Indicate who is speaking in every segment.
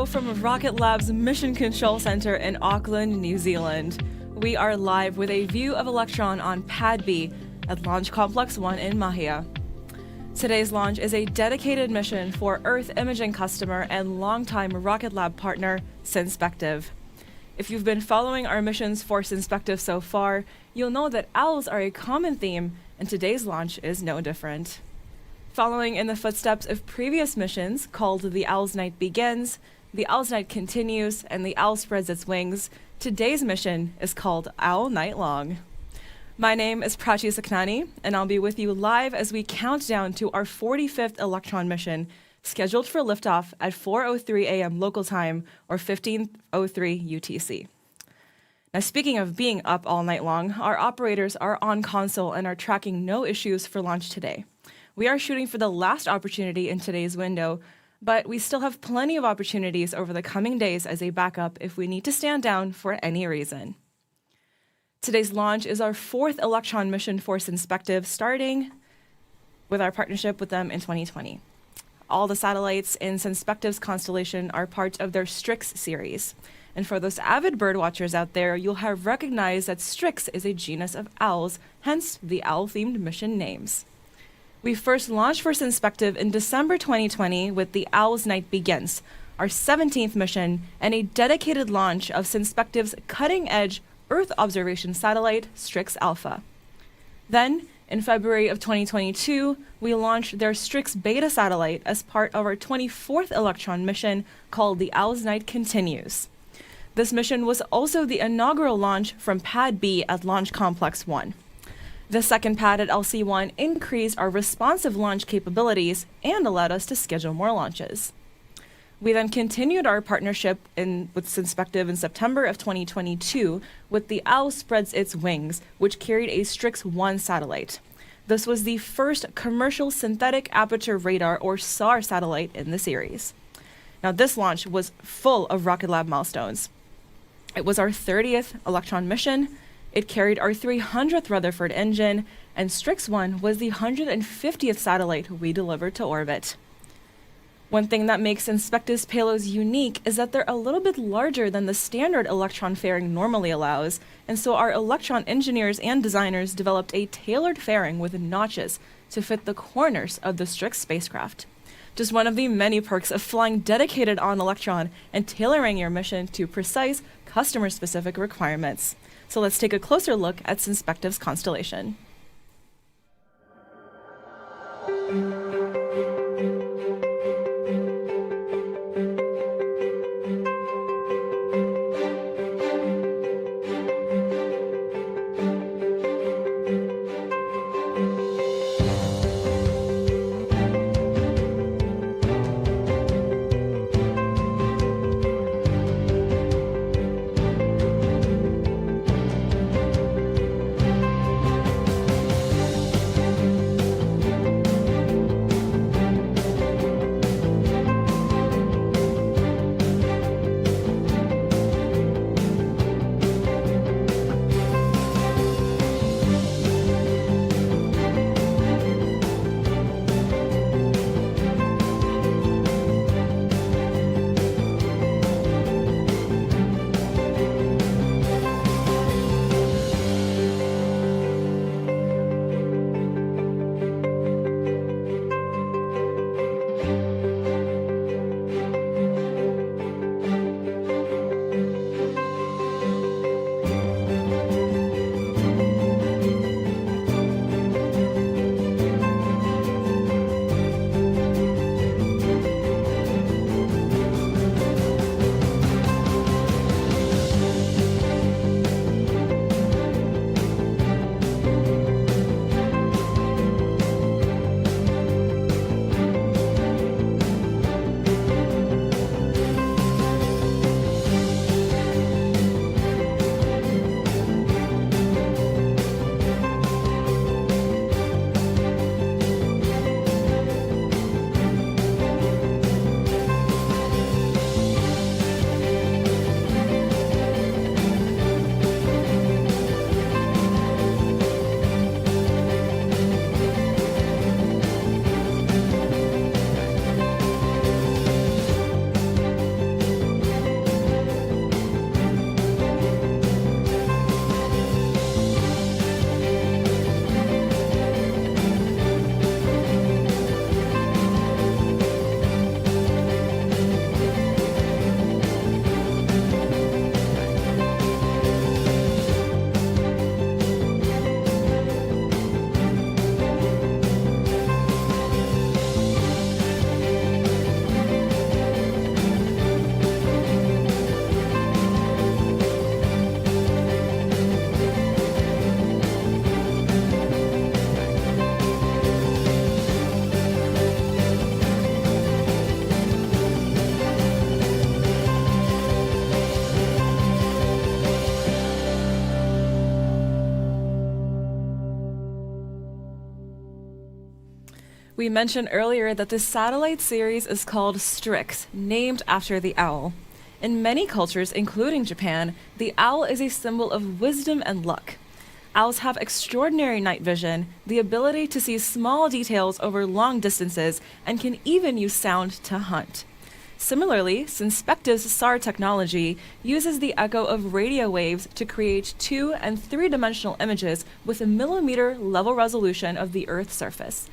Speaker 1: from Rocket Lab's Mission Control Center in Auckland, New Zealand. We are live with a view of Electron on Pad B at Launch Complex 1 in Mahia. Today's launch is a dedicated mission for Earth imaging customer and longtime Rocket Lab partner, Synspective. If you've been following our missions for Synspective so far, you'll know that owls are a common theme, and today's launch is no different. Following in the footsteps of previous missions called The Owl's Night Begins, The Owl's Night Continues, and The Owl Spreads Its Wings, today's mission is called Owl Night Long. My name is Prachi Saknani, and I'll be with you live as we count down to our 45th Electron mission, scheduled for liftoff at 4:03 a.m. local time or 15:03 UTC. Now, speaking of being up all night long, our operators are on console and are tracking no issues for launch today. We are shooting for the last opportunity in today's window, but we still have plenty of opportunities over the coming days as a backup if we need to stand down for any reason. Today's launch is our fourth Electron mission for Synspective, starting with our partnership with them in 2020. All the satellites in Synspective's constellation are part of their Strix series. And for those avid birdwatchers out there, you'll have recognized that Strix is a genus of owls, hence the owl-themed mission names. We first launched for Synspective in December 2020 with The Owl's Night Begins, our 17th mission, and a dedicated launch of Synspective's cutting-edge Earth observation satellite, Strix Alpha. Then, in February of 2022, we launched their Strix Beta satellite as part of our 24th Electron mission called The Owl's Night Continues. This mission was also the inaugural launch from Pad B at Launch Complex 1. The second pad at LC1 increased our responsive launch capabilities and allowed us to schedule more launches. We then continued our partnership with Synspective in September of 2022 with The Owl Spreads Its Wings, which carried a Strix 1 satellite. This was the first commercial synthetic aperture radar, or SAR, satellite in the series. Now, this launch was full of Rocket Lab milestones. It was our 30th Electron mission. It carried our 300th Rutherford engine, and Strix 1 was the 150th satellite we delivered to orbit. One thing that makes Synspective's payloads unique is that they're a little bit larger than the standard Electron fairing normally allows, and so our Electron engineers and designers developed a tailored fairing with notches to fit the corners of the Strix spacecraft. Just one of the many perks of flying dedicated on Electron and tailoring your mission to precise, customer-specific requirements. So let's take a closer look at Synspective's constellation. We mentioned earlier that this satellite series is called Strix, named after the owl. In many cultures, including Japan, the owl is a symbol of wisdom and luck. Owls have extraordinary night vision, the ability to see small details over long distances, and can even use sound to hunt. Similarly, Synspective's SAR technology uses the echo of radio waves to create 2- and 3-dimensional images with a millimeter level resolution of the Earth's surface.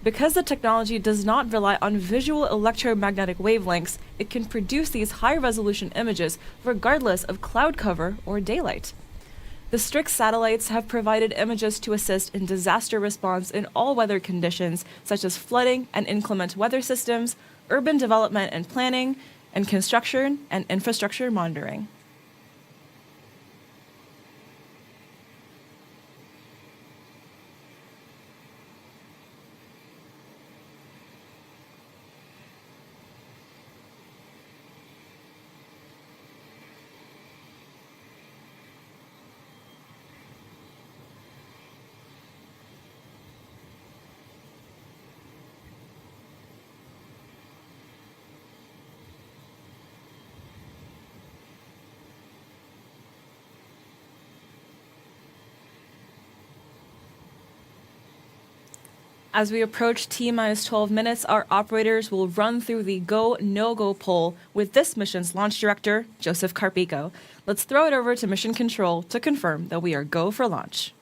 Speaker 1: Because the technology does not rely on visual electromagnetic wavelengths, it can produce these high-resolution images regardless of cloud cover or daylight. The Strix satellites have provided images to assist in disaster response in all weather conditions, such as flooding and inclement weather systems, urban development and planning, and construction and infrastructure monitoring. As we approach T-minus 12 minutes, our operators will run through the go, no-go poll with this mission's launch director, Joseph Carpico. Let's throw it over to Mission Control to confirm that we are go for launch.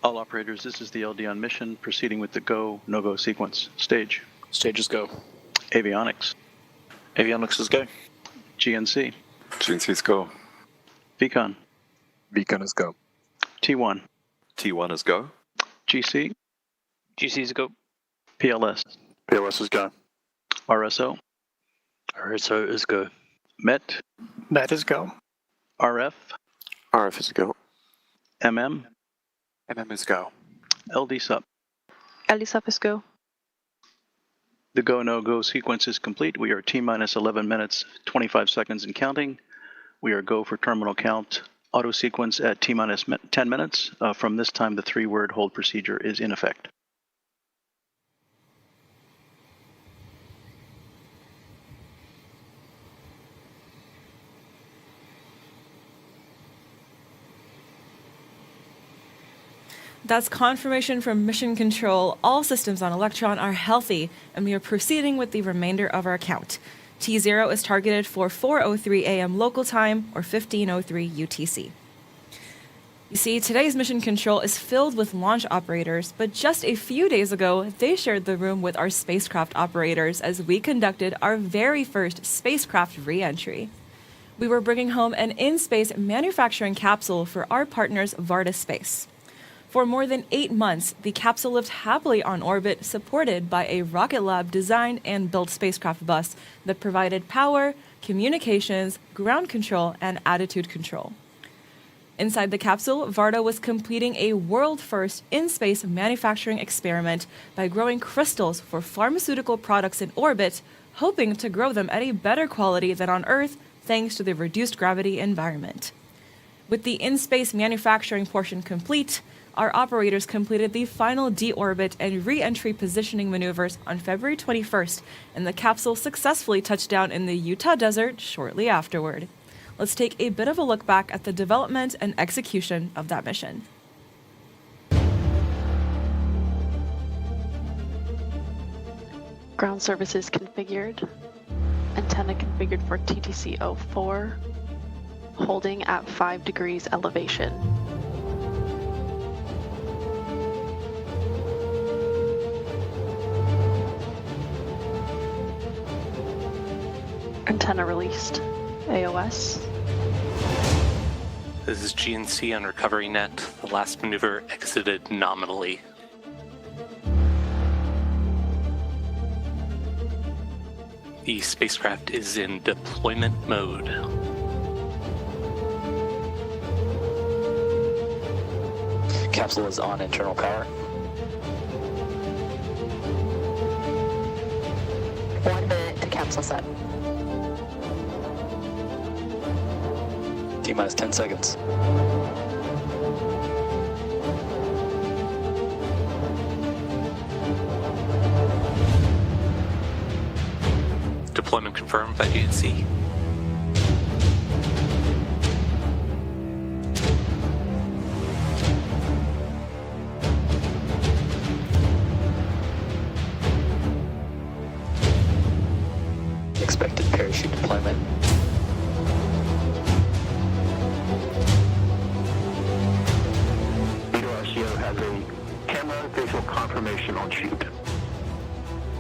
Speaker 2: All operators, this is the LD on mission, proceeding with the go, no-go sequence. Stage.
Speaker 3: Stage is go.
Speaker 2: Avionics.
Speaker 3: Avionics is go.
Speaker 2: GNC.
Speaker 4: GNC is go.
Speaker 2: VCON.
Speaker 4: VCON is go.
Speaker 2: T1.
Speaker 5: T1 is go.
Speaker 2: GC.
Speaker 3: GC is go.
Speaker 2: PLS.
Speaker 4: PLS is go.
Speaker 2: RSO.
Speaker 3: RSO is go.
Speaker 2: MET.
Speaker 4: MET is go.
Speaker 2: RF.
Speaker 4: RF is go.
Speaker 2: MM.
Speaker 4: MM is go.
Speaker 2: LD sub.
Speaker 6: LD sub is go.
Speaker 2: The go, no-go sequence is complete. We are T-minus 11 minutes, 25 seconds and counting. We are go for terminal count. Auto sequence at T-minus 10 minutes. From this time, the 3-word hold procedure is in effect.
Speaker 1: That's confirmation from Mission Control. All systems on Electron are healthy, and we are proceeding with the remainder of our count. T0 is targeted for 4:03 a.m. local time, or 15:03 UTC. You see, today's Mission Control is filled with launch operators, but just a few days ago, they shared the room with our spacecraft operators as we conducted our very first spacecraft re-entry. We were bringing home an in-space manufacturing capsule for our partners Varda Space. For more than 8 months, the capsule lived happily on orbit, supported by a Rocket Lab designed and built spacecraft bus that provided power, communications, ground control, and attitude control. Inside the capsule, Varda was completing a world-first in-space manufacturing experiment by growing crystals for pharmaceutical products in orbit, hoping to grow them at a better quality than on Earth thanks to the reduced gravity environment. With the in-space manufacturing portion complete, our operators completed the final deorbit and re-entry positioning maneuvers on February 21st, and the capsule successfully touched down in the Utah desert shortly afterward. Let's take a bit of a look back at the development and execution of that mission.
Speaker 6: Ground services configured. Antenna configured for TTC 04. Holding at 5 degrees elevation. Antenna released. AOS.
Speaker 7: This is GNC on recovery net. The last maneuver exited nominally. The spacecraft is in deployment mode.
Speaker 3: Capsule is on internal power.
Speaker 5: 1 minute to capsule set.
Speaker 3: T-minus 10 seconds.
Speaker 7: Deployment confirmed by GNC.
Speaker 3: Expected parachute deployment.
Speaker 4: VRCO has a camera visual confirmation on chute.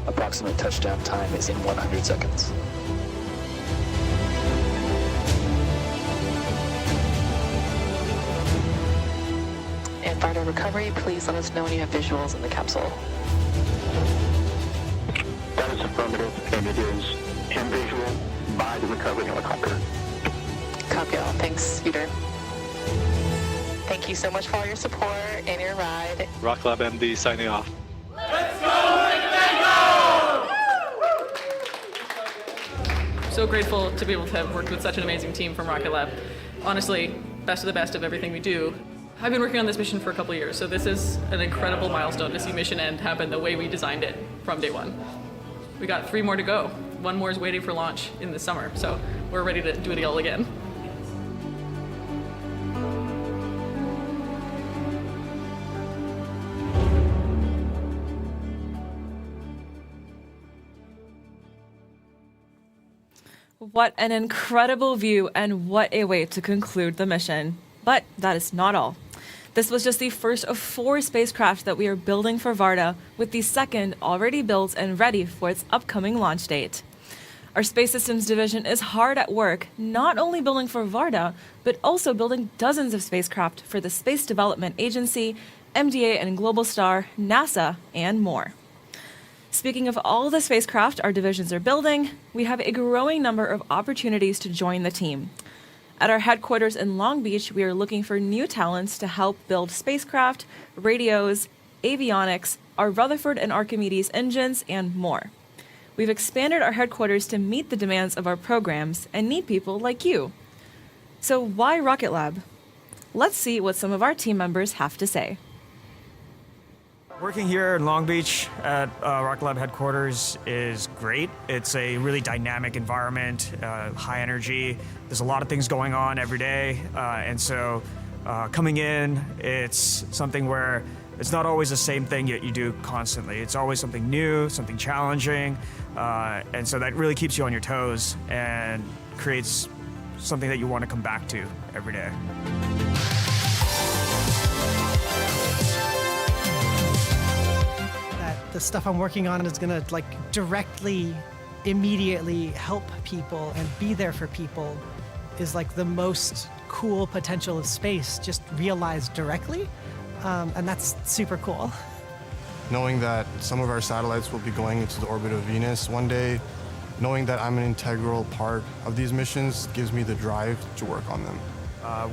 Speaker 3: Approximate touchdown time is in 100 seconds.
Speaker 5: And Bardo recovery, please let us know when you have visuals in the capsule.
Speaker 4: That is affirmative, and it is in visual by the recovery helicopter.
Speaker 5: Copy all. Thanks, Scooter. Thank you so much for all your support and your ride.
Speaker 3: Rocket Lab MD signing off.
Speaker 8: So grateful to be able to have worked with such an amazing team from Rocket Lab. Honestly, best of the best of everything we do. I've been working on this mission for a couple of years, so this is an incredible milestone to see mission end happen the way we designed it from day one. We got 3 more to go. 1 more is waiting for launch in the summer, so we're ready to do it all again.
Speaker 1: What an incredible view, and what a way to conclude the mission. But that is not all. This was just the first of 4 spacecraft that we are building for Varda, with the second already built and ready for its upcoming launch date. Our Space Systems division is hard at work, not only building for Varda, but also building dozens of spacecraft for the Space Development Agency, MDA and Globalstar, NASA, and more. Speaking of all the spacecraft our divisions are building, we have a growing number of opportunities to join the team. At our headquarters in Long Beach, we are looking for new talents to help build spacecraft, radios, avionics, our Rutherford and Archimedes engines, and more. We've expanded our headquarters to meet the demands of our programs and need people like you. So why Rocket Lab? Let's see what some of our team members have to say.
Speaker 9: Working here in Long Beach at Rocket Lab headquarters is great. It's a really dynamic environment, high energy. There's a lot of things going on every day. And so coming in, it's something where it's not always the same thing that you do constantly. It's always something new, something challenging. And so that really keeps you on your toes and creates something that you want to come back to every day.
Speaker 10: The stuff I'm working on is gonna directly, immediately help people and be there for people is the most cool potential of space, just realized directly. And that's super cool.
Speaker 11: Knowing that some of our satellites will be going into the orbit of Venus one day, knowing that I'm an integral part of these missions gives me the drive to work on them.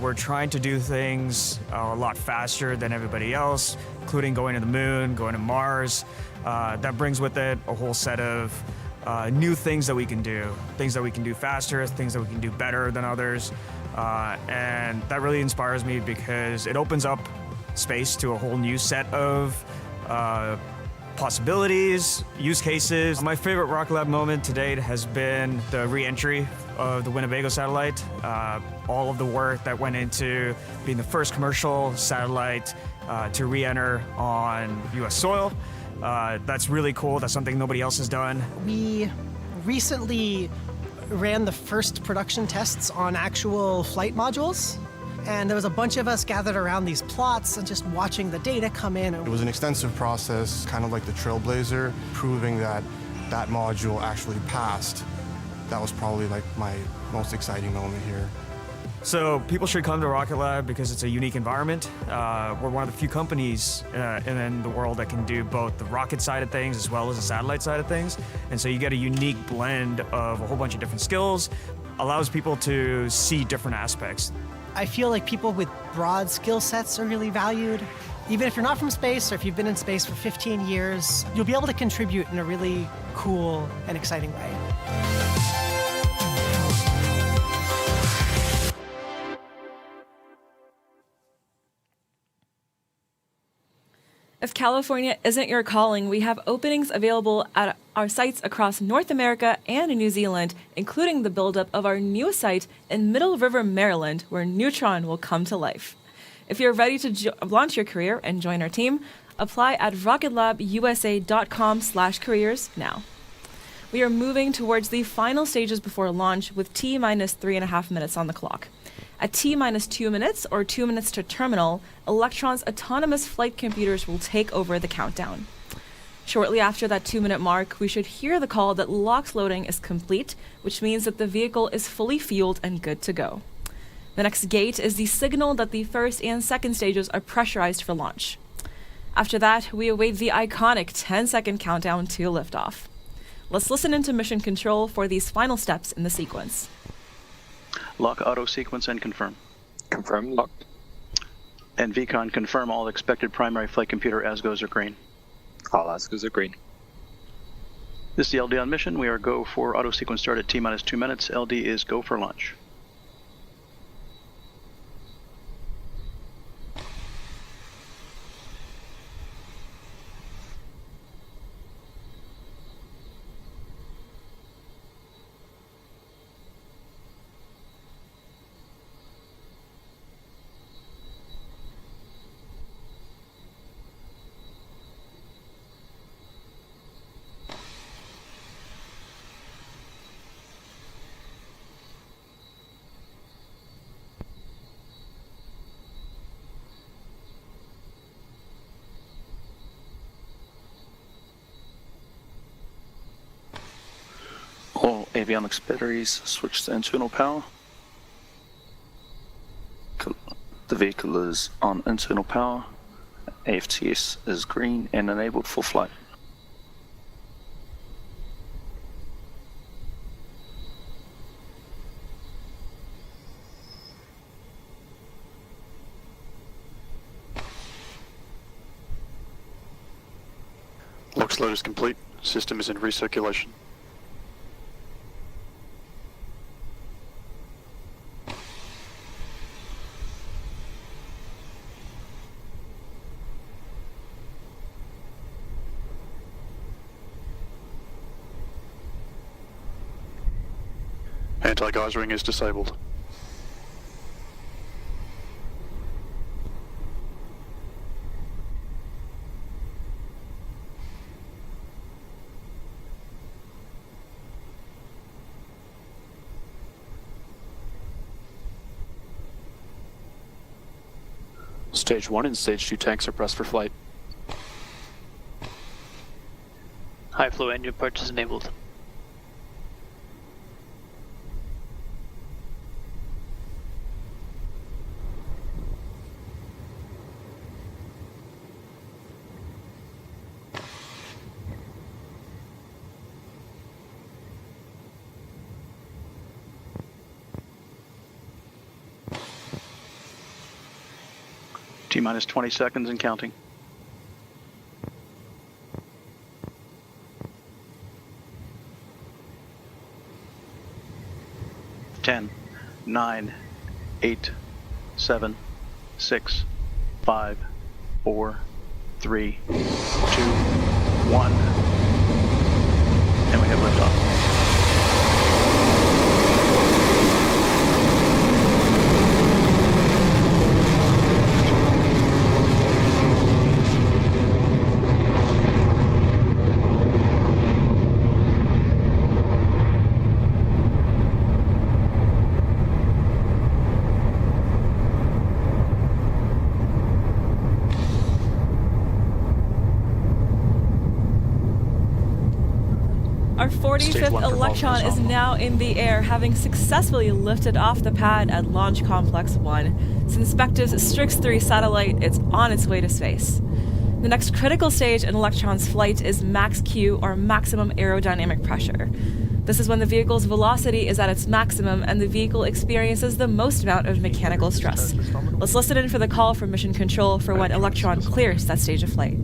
Speaker 9: We're trying to do things a lot faster than everybody else, including going to the moon, going to Mars. That brings with it a whole set of new things that we can do faster, things that we can do better than others. And that really inspires me because it opens up space to a whole new set of possibilities, use cases. My favorite Rocket Lab moment to date has been the re-entry of the Winnebago satellite. All of the work that went into being the first commercial satellite to re-enter on US soil. That's really cool. That's something nobody else has done.
Speaker 10: We recently ran the first production tests on actual flight modules. And there was a bunch of us gathered around these plots and just watching the data come in.
Speaker 11: It was an extensive process, kind of like the Trailblazer, proving that that module actually passed. That was probably my most exciting moment here.
Speaker 9: So people should come to Rocket Lab because it's a unique environment. We're one of the few companies in the world that can do both the rocket side of things as well as the satellite side of things. And so you get a unique blend of a whole bunch of different skills, allows people to see different aspects.
Speaker 10: I feel like people with broad skill sets are really valued. Even if you're not from space or if you've been in space for 15 years, you'll be able to contribute in a really cool and exciting way.
Speaker 1: If California isn't your calling, we have openings available at our sites across North America and in New Zealand, including the buildup of our newest site in Middle River, Maryland, where Neutron will come to life. If you're ready to launch your career and join our team, apply at rocketlabusa.com/careers now. We are moving towards the final stages before launch with T-minus 3.5 minutes on the clock. At T-minus 2 minutes or 2 minutes to terminal, Electron's autonomous flight computers will take over the countdown. Shortly after that 2-minute mark, we should hear the call that LOX loading is complete, which means that the vehicle is fully fueled and good to go. The next gate is the signal that the first and second stages are pressurized for launch. After that, we await the iconic 10-second countdown to liftoff. Let's listen into mission control for these final steps in the sequence.
Speaker 2: Lock auto sequence and confirm.
Speaker 3: Confirm locked.
Speaker 2: And VCON, confirm all expected primary flight computer ASGOs are green.
Speaker 3: All ASGOs are green.
Speaker 2: This is the LD on mission. We are go for auto sequence start at T-minus 2 minutes. LD is go for launch.
Speaker 12: All avionics batteries switch to internal power. The vehicle is on internal power. AFTS is green and enabled for flight.
Speaker 4: LOX load is complete. System is in recirculation. Anti-geysering is disabled.
Speaker 3: Stage 1 and Stage 2 tanks are pressed for flight.
Speaker 13: High flow engine purchase enabled.
Speaker 2: T-minus 20 seconds and counting. Ten, 9, 8, 7, 6, 5, 4, 3, 2, 1. And we have liftoff.
Speaker 1: Our
Speaker 7: Stage
Speaker 1: 45th
Speaker 7: one propulsion
Speaker 1: Electron
Speaker 7: is
Speaker 1: is
Speaker 7: nominal.
Speaker 1: now in the air, having successfully lifted off the pad at Launch Complex 1. Since Spective's Strix 3 satellite, it's on its way to space. The next critical stage in Electron's flight is Max Q, or maximum aerodynamic pressure. This is when the vehicle's velocity is at its maximum and the vehicle experiences the most amount of mechanical stress. Let's listen in for the call from Mission Control for when Electron clears that stage of flight.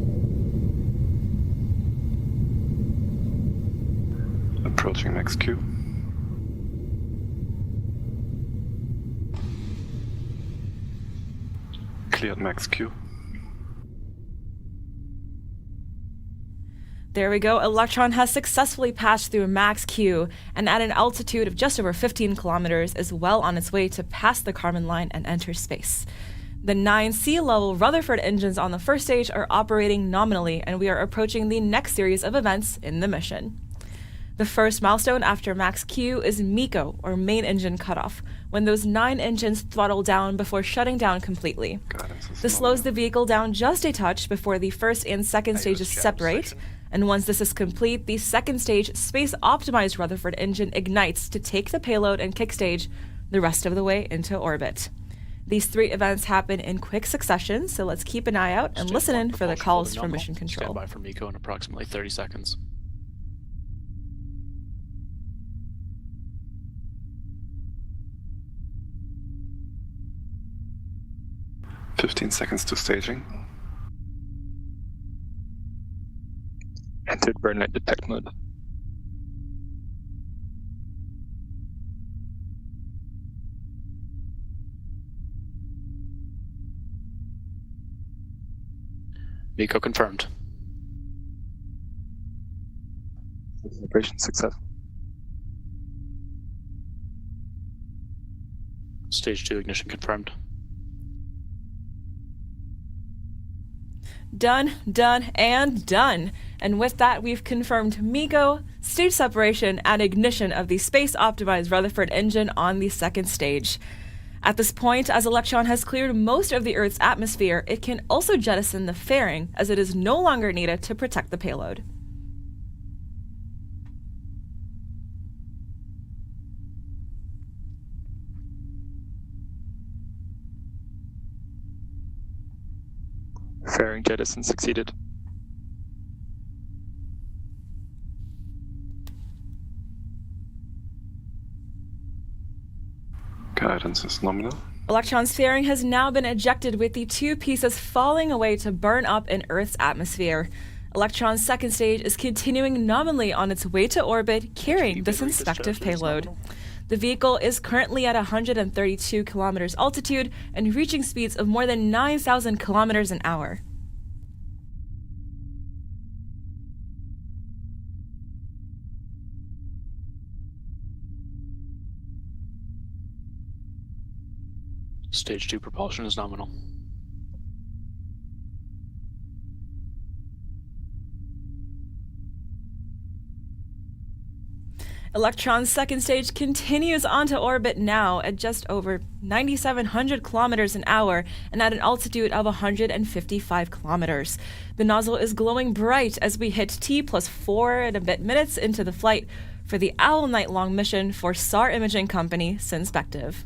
Speaker 14: Approaching Max Q. Cleared Max Q.
Speaker 1: There we go. Electron has successfully passed through Max Q and at an altitude of just over 15 kilometers is well on its way to pass the Kármán line and enter space. The 9 sea-level Rutherford engines on the first stage are operating nominally, and we are approaching the next series of events in the mission. The first milestone after Max Q is MECO, or main engine cutoff, when those 9 engines throttle down before shutting down completely. This slows the vehicle down just a touch before the first and second stages separate, and once this is complete, the second stage space-optimized Rutherford engine ignites to take the payload and kick stage the rest of the way into orbit. These 3 events happen in quick succession, so let's keep an eye out and listen in for the calls from Mission Control.
Speaker 7: Stand by for MECO in approximately 30 seconds.
Speaker 14: "15 seconds to staging.
Speaker 3: Entered burn light detect mode.
Speaker 7: MECO confirmed.
Speaker 3: Operation success.
Speaker 7: Stage 2 ignition confirmed.
Speaker 1: Done, done, and done. And with that, we've confirmed MECO, stage separation, and ignition of the space-optimized Rutherford engine on the second stage. At this point, as Electron has cleared most of the Earth's atmosphere, it can also jettison the fairing, as it is no longer needed to protect the payload.
Speaker 3: Fairing jettison succeeded.
Speaker 14: Guidance is nominal.
Speaker 1: Electron's fairing has now been ejected, with the 2 pieces falling away to burn up in Earth's atmosphere. Electron's second stage is continuing nominally on its way to orbit, carrying this inspective payload. The vehicle is currently at 132 kilometers altitude and reaching speeds of more than 9,000 kilometers an hour.
Speaker 7: Stage 2 propulsion is nominal.
Speaker 1: Electron's second stage continues onto orbit now at just over 9,700 kilometers an hour and at an altitude of 155 kilometers. The nozzle is glowing bright as we hit T+4 and a bit minutes into the flight for the Owl night-long mission for SAR Imaging Company, Synspective.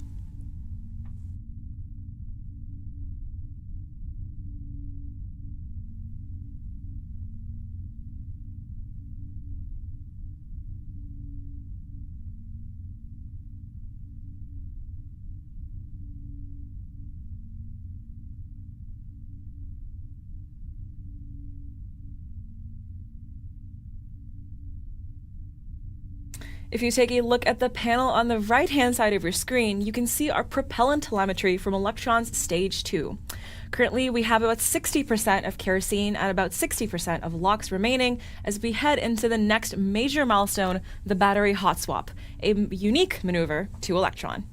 Speaker 1: If you take a look at the panel on the right-hand side of your screen, you can see our propellant telemetry from Electron's Stage 2. Currently, we have about 60% of kerosene and about 60% of LOX remaining as we head into the next major milestone, the battery hot swap, a unique maneuver to Electron.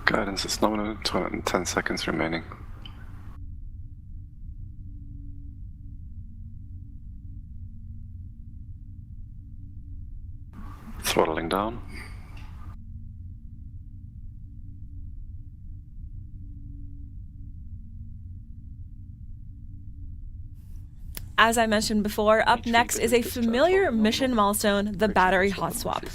Speaker 14: Guidance is nominal, 210 seconds remaining. going down.
Speaker 1: As I mentioned before, up next is a familiar mission milestone, the battery hot swap.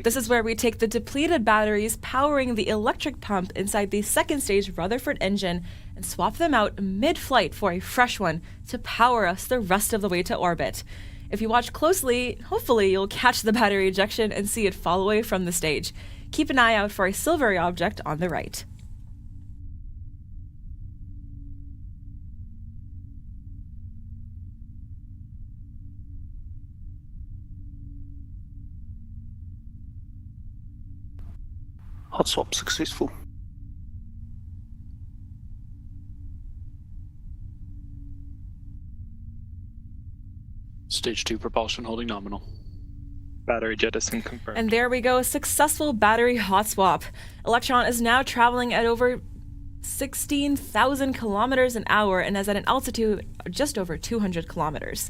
Speaker 1: This is where we take the depleted batteries powering the electric pump inside the second stage Rutherford engine and swap them out mid-flight for a fresh one to power us the rest of the way to orbit. If you watch closely, hopefully you'll catch the battery ejection and see it fall away from the stage. Keep an eye out for a silvery object on the right.
Speaker 12: Hot swap successful.
Speaker 3: Stage 2 propulsion holding nominal. Battery jettison confirmed.
Speaker 1: And there we go, a successful battery hot swap. Electron is now traveling at over 16,000 kilometers an hour and is at an altitude of just over 200 kilometers.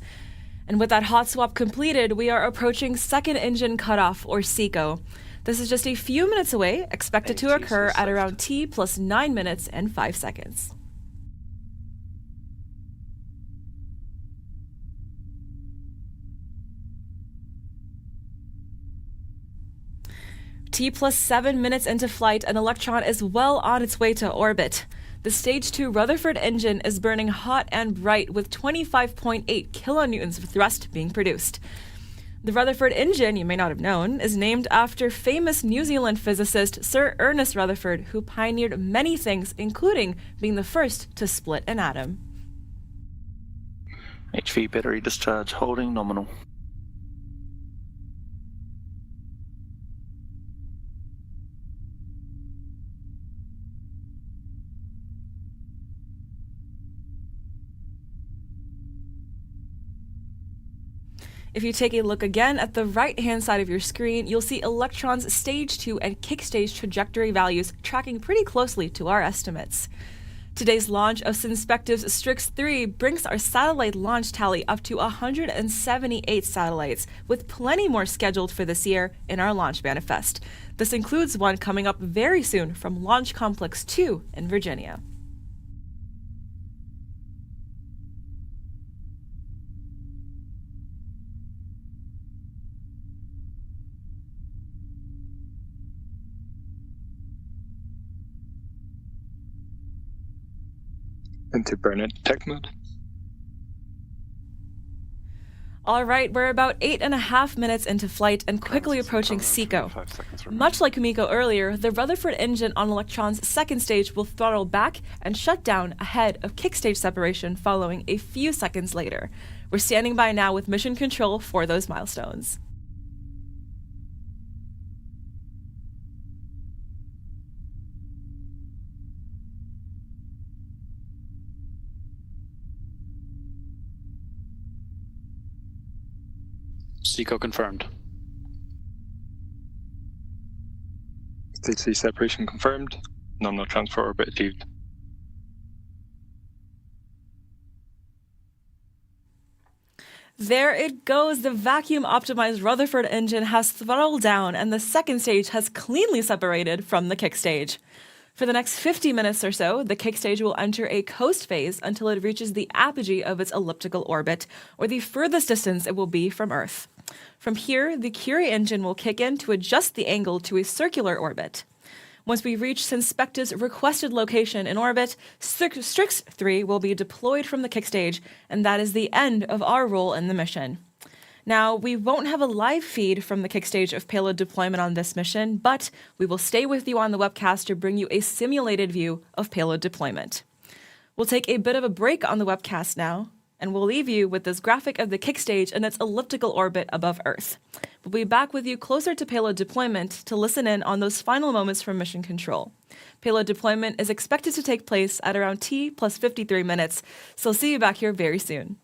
Speaker 1: And with that hot swap completed, we are approaching second engine cutoff, or SECO. This is just a few minutes away, expected to occur at around T plus 9 minutes and 5 seconds. T plus 7 minutes into flight, an Electron is well on its way to orbit. The Stage 2 Rutherford engine is burning hot and bright with 25.8 kilonewtons of thrust being produced. The Rutherford engine, you may not have known, is named after famous New Zealand physicist Sir Ernest Rutherford, who pioneered many things, including being the first to split an atom.
Speaker 12: HV battery discharge holding nominal.
Speaker 1: If you take a look again at the right-hand side of your screen, you'll see Electron's Stage 2 and Kick Stage trajectory values tracking pretty closely to our estimates. Today's launch of Synspective's Strix 3 brings our satellite launch tally up to 178 satellites, with plenty more scheduled for this year in our launch manifest. This includes one coming up very soon from Launch Complex 2 in Virginia.
Speaker 3: Into burnout detect mode.
Speaker 1: All right, we're about 8.5 minutes into flight and quickly approaching SECO. Much like Kumiko earlier, the Rutherford engine on Electron's second stage will throttle back and shut down ahead of kick stage separation following a few seconds later. We're standing by now with mission control for those milestones.
Speaker 3: SECO confirmed. Stage 3 separation confirmed. Nominal transfer orbit achieved.
Speaker 1: There it goes. The vacuum-optimized Rutherford engine has throttled down and the second stage has cleanly separated from the kick stage. For the next 50 minutes or so, the kick stage will enter a coast phase until it reaches the apogee of its elliptical orbit, or the furthest distance it will be from Earth. From here, the Curie engine will kick in to adjust the angle to a circular orbit. Once we reach Synspective's requested location in orbit, Strix 3 will be deployed from the kick stage, and that is the end of our role in the mission. Now, we won't have a live feed from the kick stage of payload deployment on this mission, but we will stay with you on the webcast to bring you a simulated view of payload deployment. We'll take a bit of a break on the webcast now, and we'll leave you with this graphic of the kick stage and its elliptical orbit above Earth. We'll be back with you closer to payload deployment to listen in on those final moments from mission control. Payload deployment is expected to take place at around T plus 53 minutes, so I'll see you back here very soon.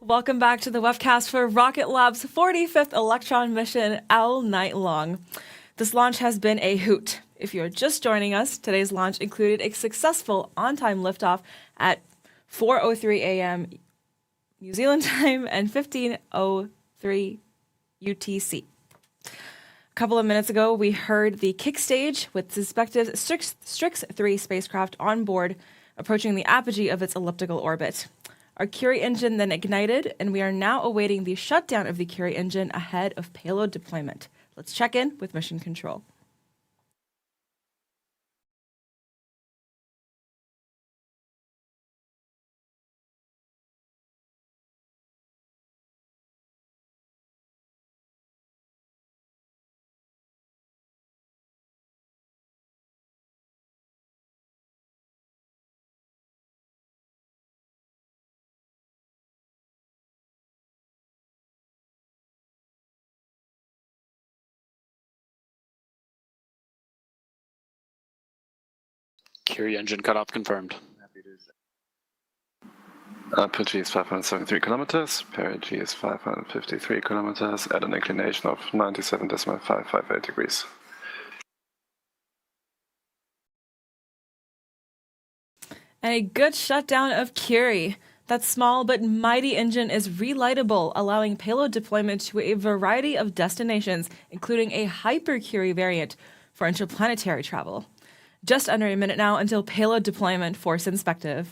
Speaker 1: Welcome back to the webcast for Rocket Lab's 45th Electron mission all night long. This launch has been a hoot. If you're just joining us, today's launch included a successful on-time liftoff at 4:03 a.m. New Zealand time and 15:03 UTC. A couple of minutes ago, we heard the kick stage with suspected Strix 3 spacecraft on board, approaching the apogee of its elliptical orbit. Our Curie engine then ignited, and we are now awaiting the shutdown of the Curie engine ahead of payload deployment. Let's check in with Mission Control.
Speaker 7: Curie engine cutoff confirmed.
Speaker 14: Apogee is 573 kilometers, perigee is 553 kilometers at an inclination of 97.558 degrees.
Speaker 1: And a good shutdown of Curie. That small but mighty engine is relightable, allowing payload deployment to a variety of destinations, including a Hyper-Curie variant for interplanetary travel. Just under a minute now until payload deployment for Synspective.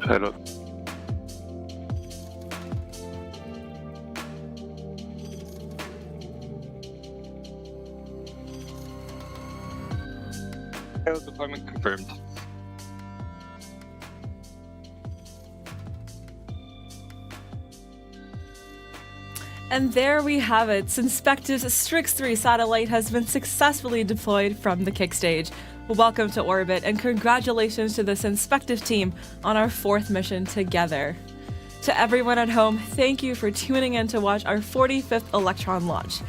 Speaker 14: Payload.
Speaker 3: Payload deployment confirmed.
Speaker 1: And there we have it. Synspective's Strix 3 satellite has been successfully deployed from the kick stage. Welcome to orbit, and congratulations to the Synspective team on our 4th mission together. To everyone at home, thank you for tuning in to watch our 45th Electron launch.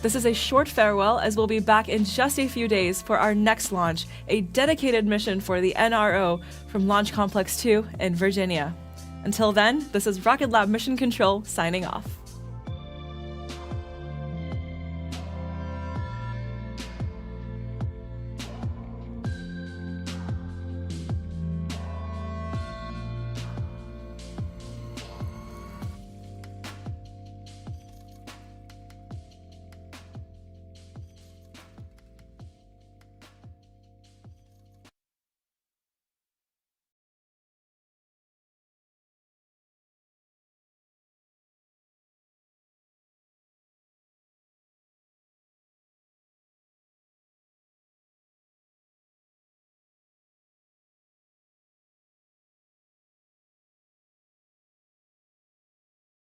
Speaker 1: This is a short farewell, as we'll be back in just a few days for our next launch, a dedicated mission for the NRO from Launch Complex 2 in Virginia. Until then, this is Rocket Lab Mission Control signing off.